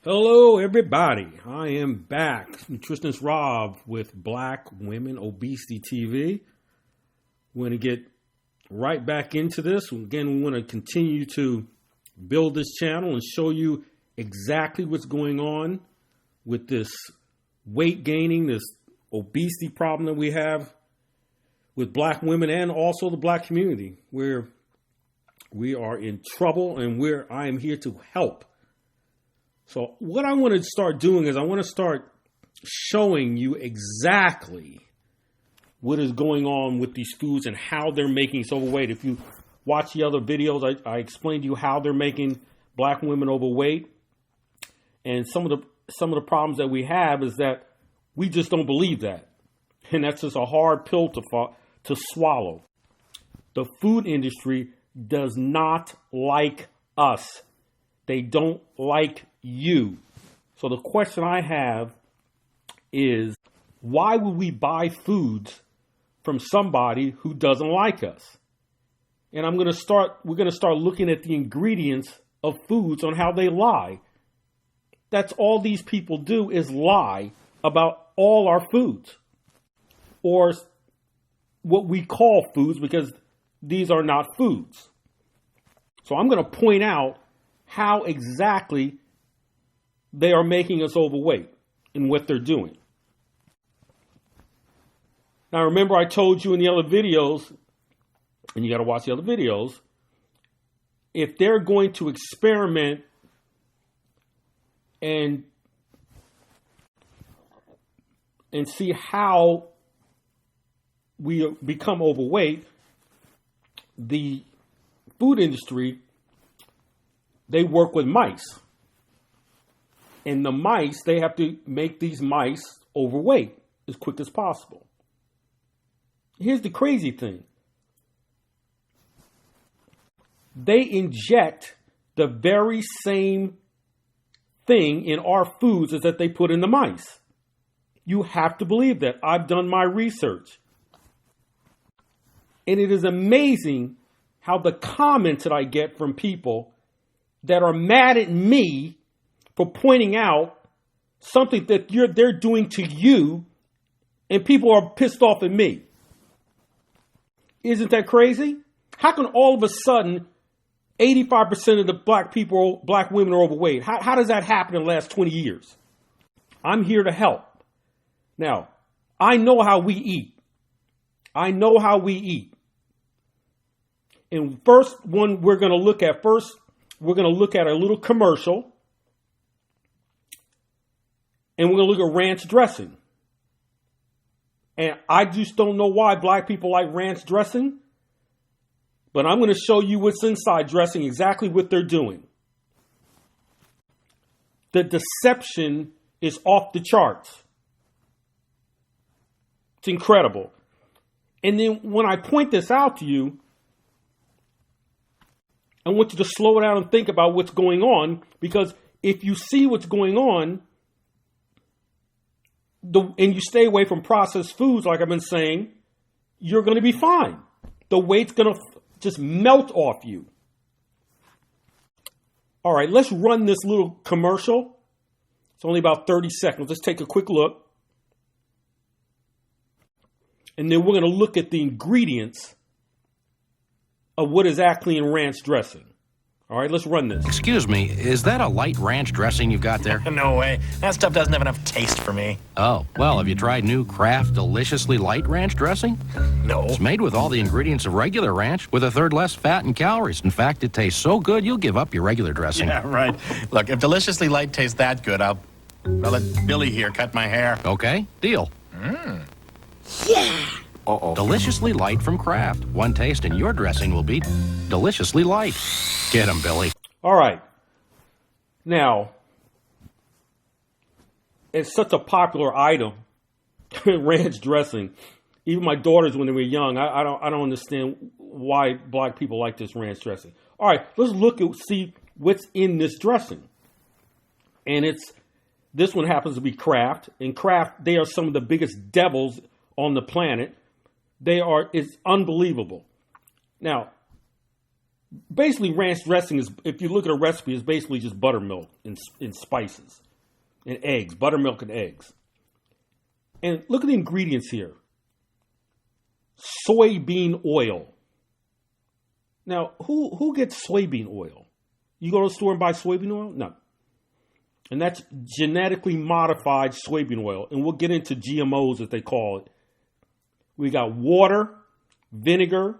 Hello, everybody. I am back, Nutritionist Rob with Black Women Obesity TV. We're going to get right back into this. Again, we want to continue to build this channel and show you exactly what's going on with this weight gaining, this obesity problem that we have with Black women and also the Black community, where we are in trouble and where I am here to help. So what I want to start doing is I want to start showing you exactly what is going on with these foods and how they're making us overweight. If you watch the other videos, I explained to you how they're making Black women overweight. And some of the problems that we have is that we just don't believe that. And that's just a hard pill to swallow. The food industry does not like us. They don't like you. So the question I have is, why would we buy foods from somebody who doesn't like us? And we're going to start looking at the ingredients of foods on how they lie. That's all these people do is lie about all our foods, or what we call foods, because these are not foods. So I'm going to point out how exactly they are making us overweight and what they're doing. Now, remember I told you in the other videos, and you got to watch the other videos, if they're going to experiment and see how we become overweight, the food industry, they work with mice. And the mice, they have to make these mice overweight as quick as possible. Here's the crazy thing. They inject the very same thing in our foods as that they put in the mice. You have to believe that. I've done my research. And it is amazing how the comments that I get from people that are mad at me for pointing out something that they're doing to you, and people are pissed off at me. Isn't that crazy? How can all of a sudden 85% of the black women are overweight? How does that happen in the last 20 years? I'm here to help. Now, I know how we eat. And first one we're going to look at a little commercial. And we're going to look at ranch dressing. And I just don't know why Black people like ranch dressing. But I'm going to show you what's inside dressing, exactly what they're doing. The deception is off the charts. It's incredible. And then when I point this out to you, I want you to slow down and think about what's going on, because if you see what's going on, and you stay away from processed foods, like I've been saying, you're going to be fine. The weight's going to just melt off you. All right, let's run this little commercial. It's only about 30 seconds. Let's take a quick look. And then we're going to look at the ingredients of what is actually in ranch dressing. All right, let's run this. Excuse me, is that a light ranch dressing you've got there? No way. That stuff doesn't have enough taste for me. Oh, well, have you tried new Kraft Deliciously Light Ranch dressing? No. It's made with all the ingredients of regular ranch, with a third less fat and calories. In fact, it tastes so good, you'll give up your regular dressing. Yeah, right. Look, if Deliciously Light tastes that good, I'll let Billy here cut my hair. Okay, deal. Yeah. Uh-oh. Deliciously Light from Kraft. One taste and your dressing will be deliciously light. Get 'em, Billy. All right. Now, it's such a popular item, ranch dressing. Even my daughters, when they were young, I don't understand why Black people like this ranch dressing. All right, let's see what's in this dressing. And this one happens to be Kraft. And Kraft, they are some of the biggest devils on the planet. It's unbelievable. Now, basically ranch dressing is, if you look at a recipe, is basically just buttermilk and spices and eggs, buttermilk and eggs. And look at the ingredients here. Soybean oil. Now, who gets soybean oil? You go to the store and buy soybean oil? No. And that's genetically modified soybean oil. And we'll get into GMOs, as they call it. We got water, vinegar,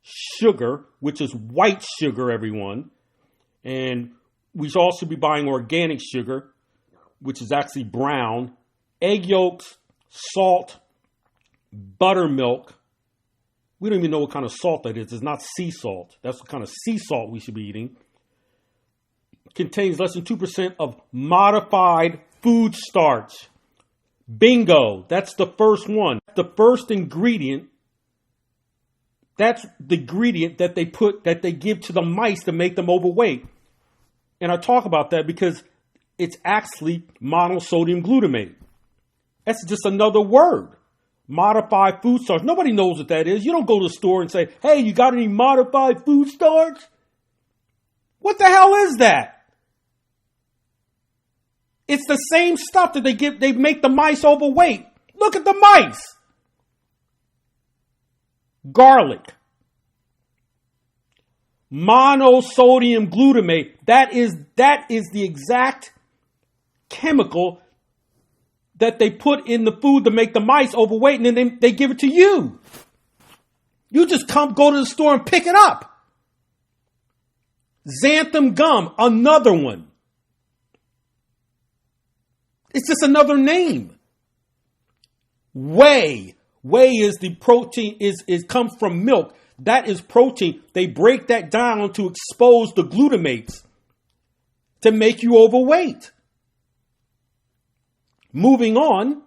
sugar, which is white sugar, everyone. And we should also be buying organic sugar, which is actually brown, egg yolks, salt, buttermilk. We don't even know what kind of salt that is. It's not sea salt. That's what kind of sea salt we should be eating. Contains less than 2% of modified food starch. Bingo. That's the first one. The first ingredient. That's the ingredient that they give to the mice to make them overweight. And I talk about that because it's actually monosodium glutamate. That's just another word. Modified food starch. Nobody knows what that is. You don't go to the store and say, hey, you got any modified food starch? What the hell is that? It's the same stuff that they make the mice overweight. Look at the mice. Garlic. Monosodium glutamate. That is the exact chemical that they put in the food to make the mice overweight, and then they give it to you. You just go to the store and pick it up. Xanthan gum, another one. It's just another name. Whey. Whey is the protein, is comes from milk. That is protein. They break that down to expose the glutamates to make you overweight. Moving on,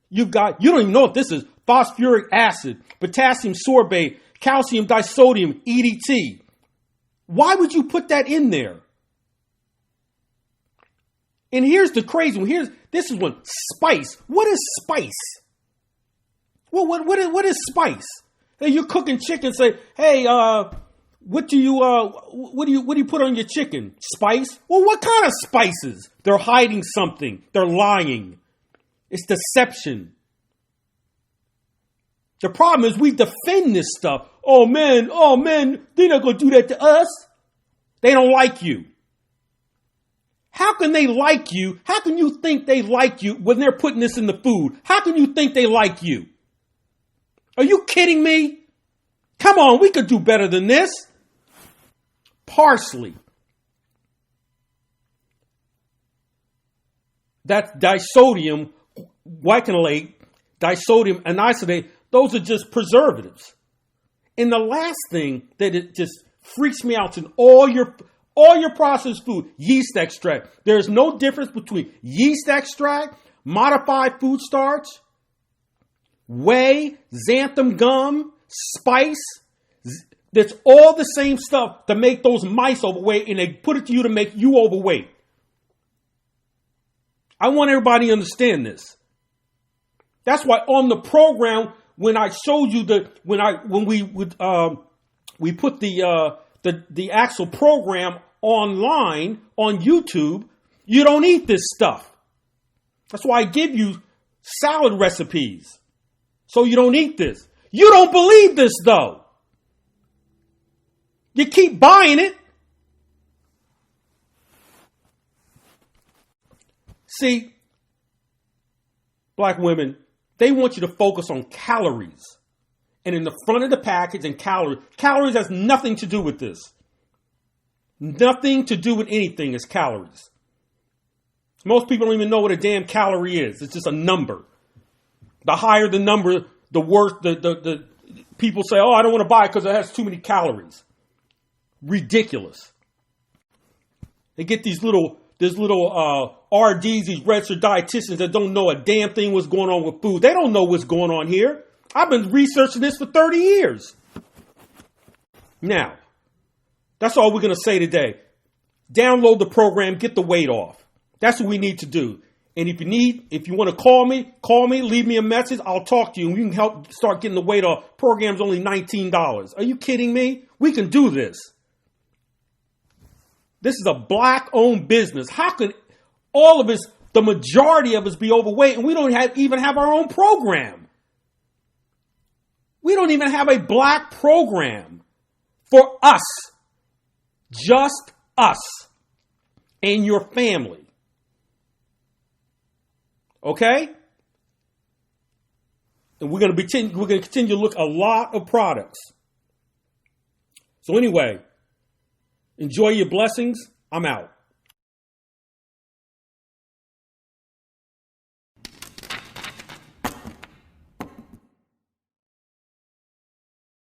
you don't even know what this is. Phosphoric acid, potassium sorbate, calcium disodium, EDT. Why would you put that in there? And here's the crazy one. This is one. Spice. What is spice? Well, what is spice? Hey, you're cooking chicken. Say, hey, what do you put on your chicken? Spice? Well, what kind of spices? They're hiding something. They're lying. It's deception. The problem is we defend this stuff. Oh man, they're not going to do that to us. They don't like you. How can they like you? How can you think they like you when they're putting this in the food? How can you think they like you? Are you kidding me? Come on, we could do better than this. Parsley. That's disodium glycinate, disodium anisodate. Those are just preservatives. And the last thing that it just freaks me out in all your processed food, yeast extract. There's no difference between yeast extract, modified food starch, whey, xanthan gum, spice. That's all the same stuff to make those mice overweight, and they put it to you to make you overweight. I want everybody to understand this. That's why on the program, when I showed you when we put the actual program online on YouTube, you don't eat this stuff. That's why I give you salad recipes. So you don't eat this. You don't believe this though. You keep buying it. See, black women, they want you to focus on calories. And in the front of the package and calories has nothing to do with this. Nothing to do with anything is calories. Most people don't even know what a damn calorie is. It's just a number. The higher the number, the worse the people say, oh, I don't want to buy it because it has too many calories. Ridiculous. They get these little RDs, these registered dietitians that don't know a damn thing what's going on with food. They don't know what's going on here. I've been researching this for 30 years. Now, that's all we're going to say today. Download the program, get the weight off. That's what we need to do. And if you want to call me, leave me a message. I'll talk to you and we can help start getting the weight off. Program's only $19. Are you kidding me? We can do this. This is a black-owned business. How can all of us, the majority of us, be overweight and we don't even have our own program? We don't even have a black program for us. Just us and your family. Okay? And we're going to continue to look a lot of products. So anyway, enjoy your blessings. I'm out.